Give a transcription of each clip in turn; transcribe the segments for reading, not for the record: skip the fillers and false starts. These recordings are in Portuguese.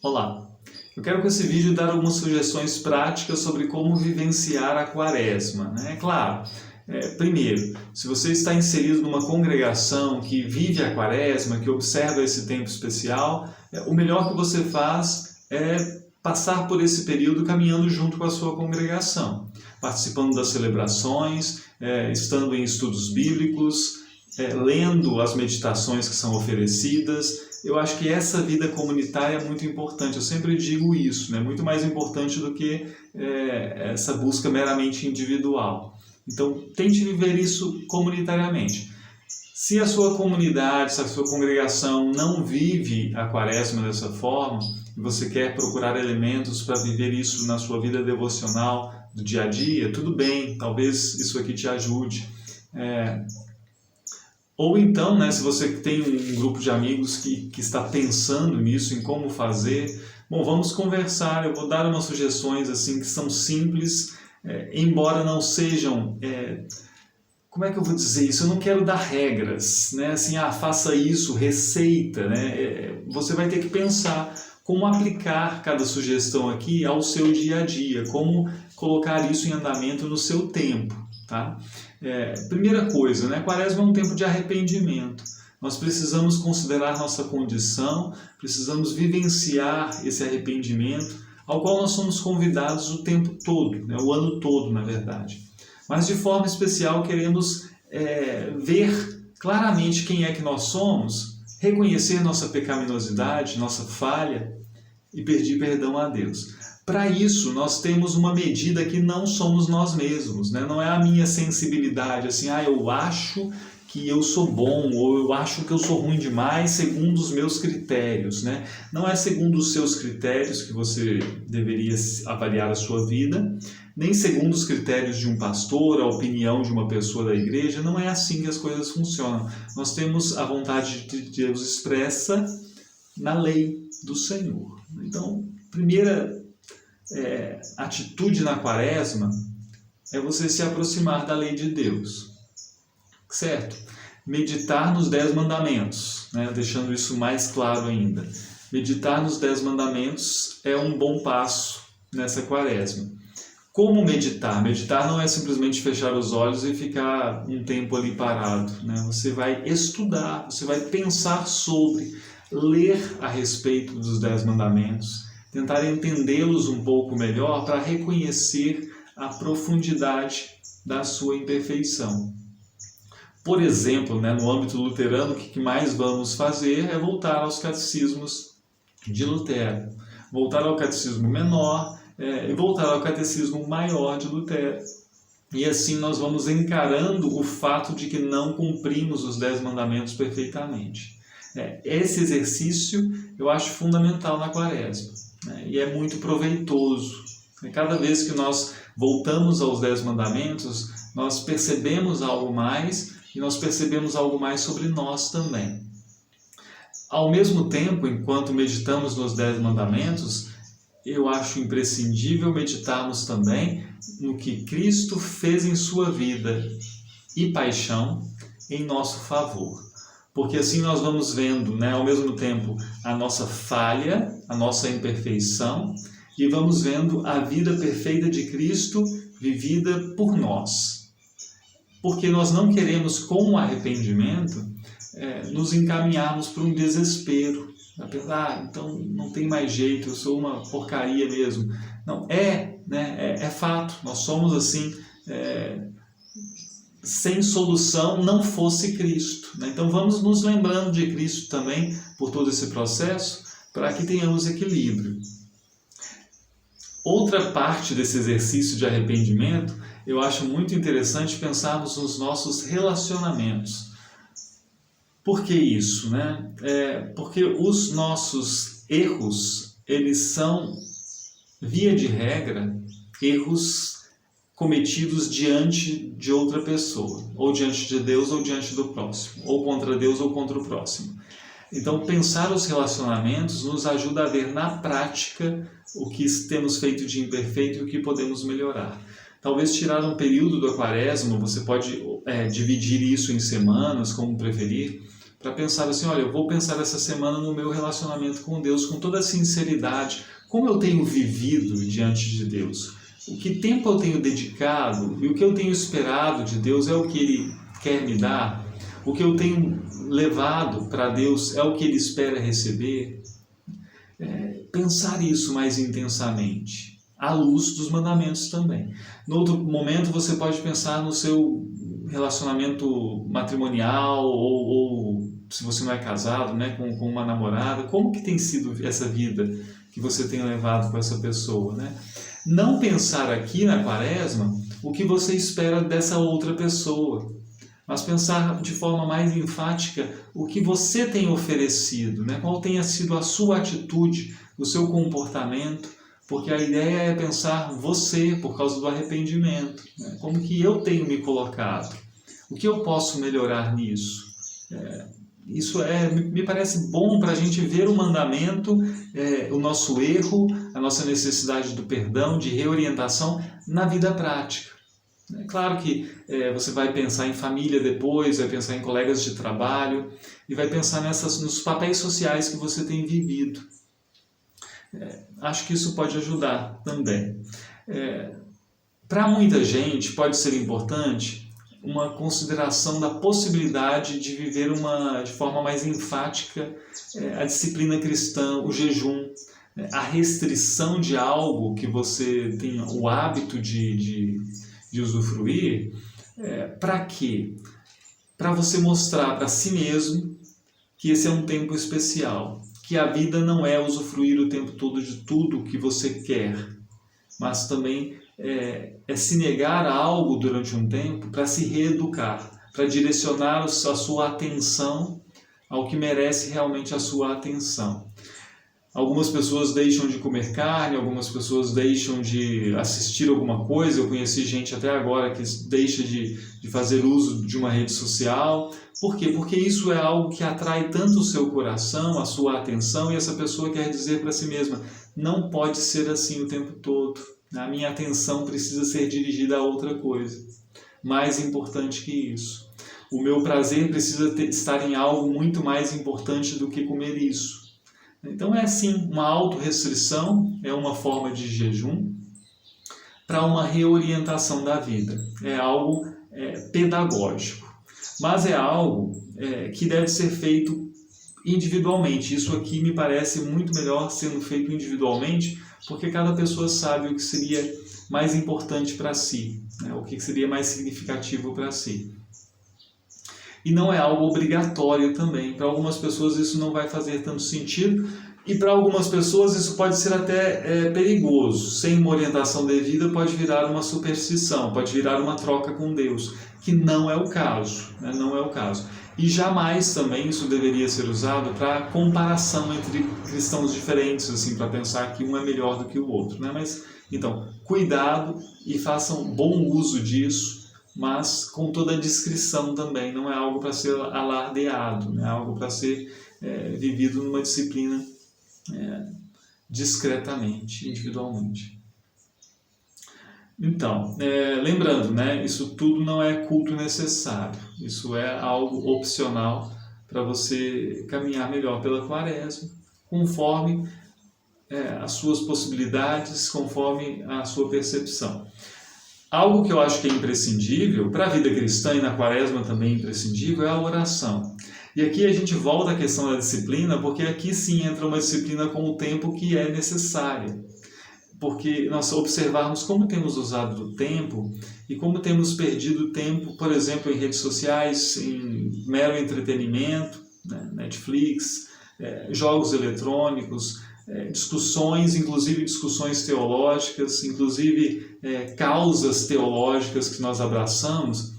Olá, eu quero com esse vídeo dar algumas sugestões práticas sobre como vivenciar a Quaresma, né? Claro, primeiro, se você está inserido numa congregação que vive a Quaresma, que observa esse tempo especial, o melhor que você faz é passar por esse período caminhando junto com a sua congregação, participando das celebrações, estando em estudos bíblicos, lendo as meditações que são oferecidas. Eu acho que essa vida comunitária é muito importante. Eu sempre digo isso, né? Muito mais importante do que essa busca meramente individual. Então, tente viver isso comunitariamente. Se a sua comunidade, se a sua congregação não vive a Quaresma dessa forma, e você quer procurar elementos para viver isso na sua vida devocional do dia a dia, tudo bem, talvez isso aqui te ajude. Ou então, né, se você tem um grupo de amigos que está pensando nisso, em como fazer, bom, vamos conversar. Eu vou dar umas sugestões assim que são simples, embora não sejam, como é que eu vou dizer isso? Eu não quero dar regras, né? Assim, faça isso, receita, né? Você vai ter que pensar como aplicar cada sugestão aqui ao seu dia a dia, como colocar isso em andamento no seu tempo, tá? Primeira coisa, né? Quaresma é um tempo de arrependimento. Nós precisamos considerar nossa condição, precisamos vivenciar esse arrependimento, ao qual nós somos convidados o tempo todo, né? O ano todo, na verdade. Mas de forma especial queremos ver claramente quem é que nós somos, reconhecer nossa pecaminosidade, nossa falha e pedir perdão a Deus. Para isso, nós temos uma medida que não somos nós mesmos, né? Não é a minha sensibilidade, assim, eu acho que eu sou bom, ou eu acho que eu sou ruim demais segundo os meus critérios, né? Não é segundo os seus critérios que você deveria avaliar a sua vida, nem segundo os critérios de um pastor, a opinião de uma pessoa da igreja. Não é assim que as coisas funcionam. Nós temos a vontade de Deus expressa na lei do Senhor. Então, primeira atitude na Quaresma é você se aproximar da lei de Deus, certo? Meditar nos 10 mandamentos, né? Deixando isso mais claro ainda. Meditar nos 10 mandamentos é um bom passo nessa Quaresma. Como meditar? Meditar não é simplesmente fechar os olhos e ficar um tempo ali parado, né? Você vai estudar, você vai pensar sobre, ler a respeito dos 10 mandamentos, tentar entendê-los um pouco melhor para reconhecer a profundidade da sua imperfeição. Por exemplo, né, no âmbito luterano, o que mais vamos fazer é voltar aos catecismos de Lutero, voltar ao catecismo menor e voltar ao catecismo maior de Lutero. E assim nós vamos encarando o fato de que não cumprimos os 10 mandamentos perfeitamente. Esse exercício eu acho fundamental na Quaresma, né? E é muito proveitoso. Cada vez que nós voltamos aos 10 mandamentos, nós percebemos algo mais e nós percebemos algo mais sobre nós também. Ao mesmo tempo, enquanto meditamos nos 10 mandamentos, eu acho imprescindível meditarmos também no que Cristo fez em sua vida e paixão em nosso favor. Porque assim nós vamos vendo, né, ao mesmo tempo a nossa falha, a nossa imperfeição, e vamos vendo a vida perfeita de Cristo vivida por nós. Porque nós não queremos, com o arrependimento, nos encaminharmos para um desespero. Então não tem mais jeito, eu sou uma porcaria mesmo. Não, é fato, nós somos assim, sem solução não fosse Cristo, né? Então vamos nos lembrando de Cristo também por todo esse processo, para que tenhamos equilíbrio. Outra parte desse exercício de arrependimento, eu acho muito interessante pensarmos nos nossos relacionamentos. Por que isso, né? Porque os nossos erros, eles são, via de regra, erros cometidos diante de outra pessoa, ou diante de Deus ou diante do próximo, ou contra Deus ou contra o próximo. Então, pensar os relacionamentos nos ajuda a ver na prática o que temos feito de imperfeito e o que podemos melhorar. Talvez tirar um período da Quaresma, você pode dividir isso em semanas, como preferir, para pensar assim, olha, eu vou pensar essa semana no meu relacionamento com Deus com toda a sinceridade, como eu tenho vivido diante de Deus, o que tempo eu tenho dedicado e o que eu tenho esperado de Deus é o que Ele quer me dar, o que eu tenho levado para Deus é o que Ele espera receber. Pensar isso mais intensamente, à luz dos mandamentos também. No outro momento você pode pensar no seu relacionamento matrimonial ou se você não é casado, né, com uma namorada, como que tem sido essa vida que você tem levado com essa pessoa, né? Não pensar aqui na Quaresma o que você espera dessa outra pessoa, mas pensar de forma mais enfática o que você tem oferecido, né? Qual tenha sido a sua atitude, o seu comportamento, porque a ideia é pensar você por causa do arrependimento, né? Como que eu tenho me colocado, o que eu posso melhorar nisso. Isso me parece bom para a gente ver o mandamento, o nosso erro, a nossa necessidade do perdão, de reorientação na vida prática. É claro que você vai pensar em família depois, vai pensar em colegas de trabalho e vai pensar nos papéis sociais que você tem vivido. Acho que isso pode ajudar também. Para muita gente pode ser importante uma consideração da possibilidade de viver de forma mais enfática a disciplina cristã, o jejum, a restrição de algo que você tem o hábito de usufruir. Para quê? Para você mostrar para si mesmo que esse é um tempo especial, que a vida não é usufruir o tempo todo de tudo que você quer, mas também é se negar a algo durante um tempo para se reeducar, para direcionar a sua atenção ao que merece realmente a sua atenção. Algumas pessoas deixam de comer carne, algumas pessoas deixam de assistir alguma coisa. Eu conheci gente até agora que deixa de fazer uso de uma rede social. Por quê? Porque isso é algo que atrai tanto o seu coração, a sua atenção, e essa pessoa quer dizer para si mesma, não pode ser assim o tempo todo. A minha atenção precisa ser dirigida a outra coisa, mais importante que isso. O meu prazer precisa estar em algo muito mais importante do que comer isso. Então é sim, uma autorrestrição, é uma forma de jejum para uma reorientação da vida. É algo pedagógico, mas é algo que deve ser feito individualmente. Isso aqui me parece muito melhor sendo feito individualmente, porque cada pessoa sabe o que seria mais importante para si, né? O que seria mais significativo para si. E não é algo obrigatório também. Para algumas pessoas isso não vai fazer tanto sentido e para algumas pessoas isso pode ser até perigoso. Sem uma orientação devida pode virar uma superstição, pode virar uma troca com Deus, que não é o caso, né? Não é o caso. E jamais também isso deveria ser usado para comparação entre cristãos diferentes, assim, para pensar que um é melhor do que o outro, né? Mas, então, cuidado e façam bom uso disso, mas com toda a discrição também. Não é algo para ser alardeado, né? É algo para ser vivido numa disciplina discretamente, individualmente. Então, lembrando, né, isso tudo não é culto necessário, isso é algo opcional para você caminhar melhor pela Quaresma, conforme as suas possibilidades, conforme a sua percepção. Algo que eu acho que é imprescindível, para a vida cristã e na Quaresma também imprescindível, é a oração. E aqui a gente volta à questão da disciplina, porque aqui sim entra uma disciplina com o tempo que é necessária. Porque nós observarmos como temos usado o tempo e como temos perdido tempo, por exemplo, em redes sociais, em mero entretenimento, né? Netflix, jogos eletrônicos, discussões, inclusive discussões teológicas, inclusive causas teológicas que nós abraçamos,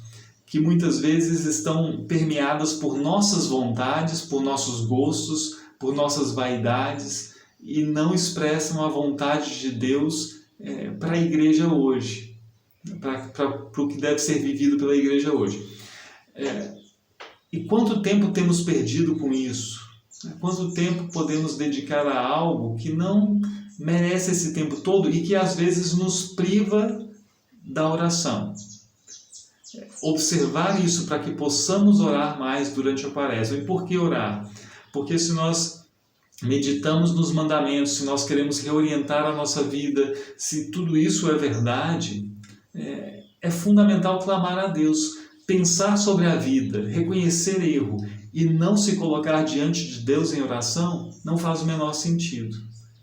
que muitas vezes estão permeadas por nossas vontades, por nossos gostos, por nossas vaidades, e não expressam a vontade de Deus para a igreja hoje, para o que deve ser vivido pela igreja hoje. E quanto tempo temos perdido com isso? Quanto tempo podemos dedicar a algo que não merece esse tempo todo e que às vezes nos priva da oração? observar isso para que possamos orar mais durante a quaresma. E por que orar? Porque se nós meditamos nos mandamentos, se nós queremos reorientar a nossa vida, se tudo isso é verdade, é fundamental clamar a Deus, pensar sobre a vida, reconhecer erro e não se colocar diante de Deus em oração não faz o menor sentido.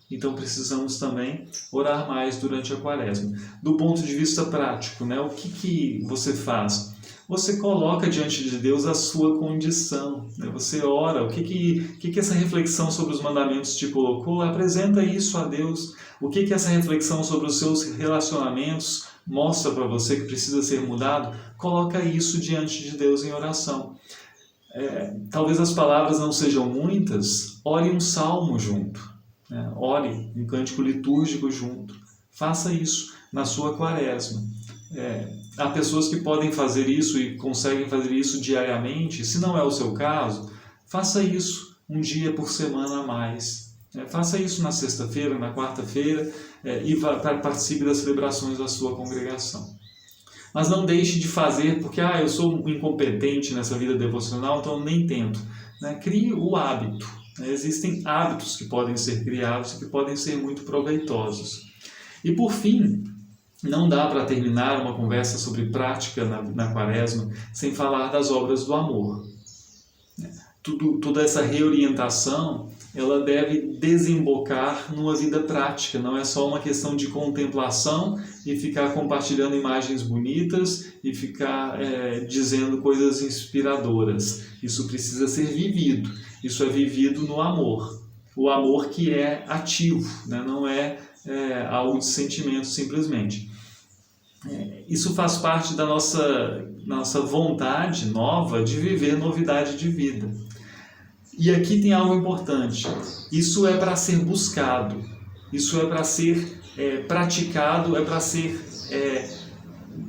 Então precisamos também orar mais durante a quaresma. Do ponto de vista prático, o que você faz? Você coloca diante de Deus a sua condição, Você ora, o que essa reflexão sobre os mandamentos te colocou? Apresenta isso a Deus. O que essa reflexão sobre os seus relacionamentos mostra para você que precisa ser mudado? Coloca isso diante de Deus em oração. Talvez as palavras não sejam muitas, ore um salmo junto, ore um cântico litúrgico junto. Faça isso na sua quaresma. Há pessoas que podem fazer isso e conseguem fazer isso diariamente. Se não é o seu caso, faça isso um dia por semana a mais. Faça isso na sexta-feira, na quarta-feira e participe das celebrações da sua congregação. Mas não deixe de fazer porque eu sou um incompetente nessa vida devocional, então eu nem tento. Crie o hábito. Existem hábitos que podem ser criados e que podem ser muito proveitosos. E por fim, não dá para terminar uma conversa sobre prática na quaresma sem falar das obras do amor. Toda essa reorientação, ela deve desembocar numa vida prática, não é só uma questão de contemplação e ficar compartilhando imagens bonitas e ficar dizendo coisas inspiradoras. Isso precisa ser vivido, isso é vivido no amor. O amor que é ativo, não é algo de sentimento simplesmente. Isso faz parte da nossa vontade nova de viver novidade de vida. E aqui tem algo importante. Isso é para ser buscado, isso é para ser praticado, é para ser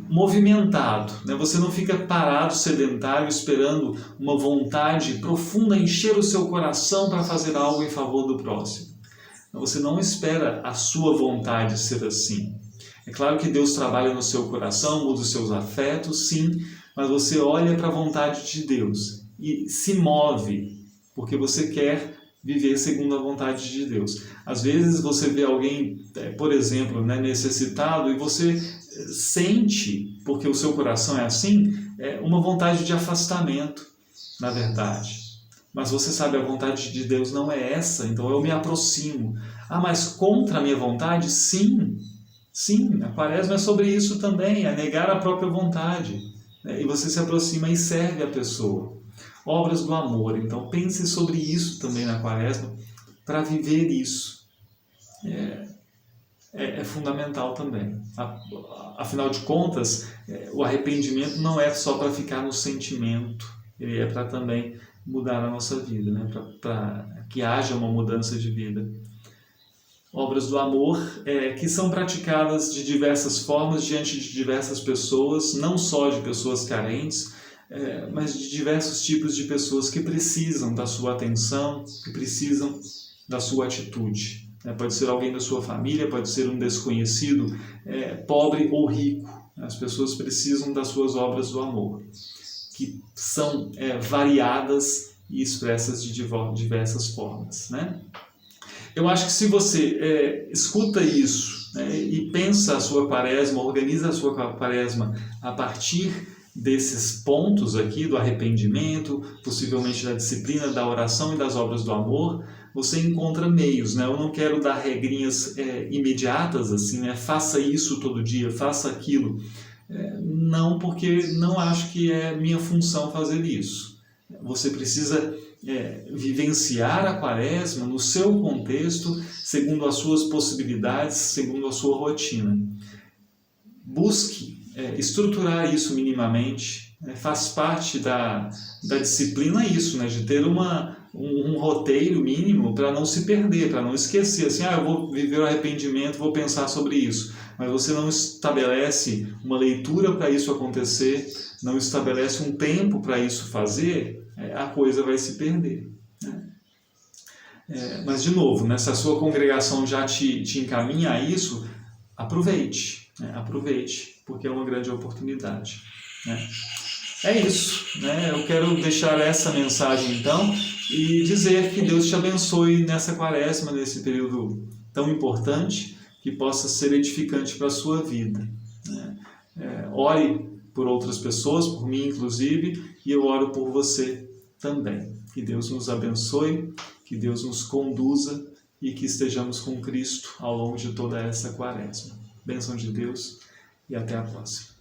movimentado. Você não fica parado, sedentário, esperando uma vontade profunda encher o seu coração para fazer algo em favor do próximo. Você não espera a sua vontade ser assim. É claro que Deus trabalha no seu coração, muda os seus afetos, sim, mas você olha para a vontade de Deus e se move, porque você quer viver segundo a vontade de Deus. Às vezes você vê alguém, por exemplo, necessitado, e você sente, porque o seu coração é assim, uma vontade de afastamento, na verdade. Mas você sabe, a vontade de Deus não é essa, então eu me aproximo. Mas contra a minha vontade? Sim, a quaresma é sobre isso também, é negar a própria vontade. E você se aproxima e serve a pessoa. Obras do amor, então pense sobre isso também na quaresma, para viver isso. É fundamental também. Afinal de contas, o arrependimento não é só para ficar no sentimento, ele é para também mudar a nossa vida, para que haja uma mudança de vida. Obras do amor que são praticadas de diversas formas diante de diversas pessoas, não só de pessoas carentes, mas de diversos tipos de pessoas que precisam da sua atenção, que precisam da sua atitude. Pode ser alguém da sua família, pode ser um desconhecido, pobre ou rico. As pessoas precisam das suas obras do amor, que são variadas e expressas de diversas formas. Eu acho que se você escuta isso e pensa a sua quaresma, organiza a sua quaresma a partir desses pontos aqui, do arrependimento, possivelmente da disciplina, da oração e das obras do amor, você encontra meios. Eu não quero dar regrinhas imediatas, assim, faça isso todo dia, faça aquilo. Não, porque não acho que é minha função fazer isso. Você precisa vivenciar a quaresma no seu contexto, segundo as suas possibilidades, segundo a sua rotina. Busque estruturar isso minimamente, faz parte da disciplina isso, de ter um roteiro mínimo para não se perder, para não esquecer, assim, eu vou viver o arrependimento, vou pensar sobre isso, mas você não estabelece uma leitura para isso acontecer, não estabelece um tempo para isso fazer, a coisa vai se perder. Mas, de novo, se a sua congregação já te encaminha a isso, aproveite, porque é uma grande oportunidade. né? É isso, né? Eu quero deixar essa mensagem então e dizer que Deus te abençoe nessa quaresma, nesse período tão importante, que possa ser edificante para a sua vida, né? Ore por outras pessoas, por mim inclusive, e eu oro por você também. Que Deus nos abençoe, que Deus nos conduza e que estejamos com Cristo ao longo de toda essa quaresma. Bênção de Deus e até a próxima.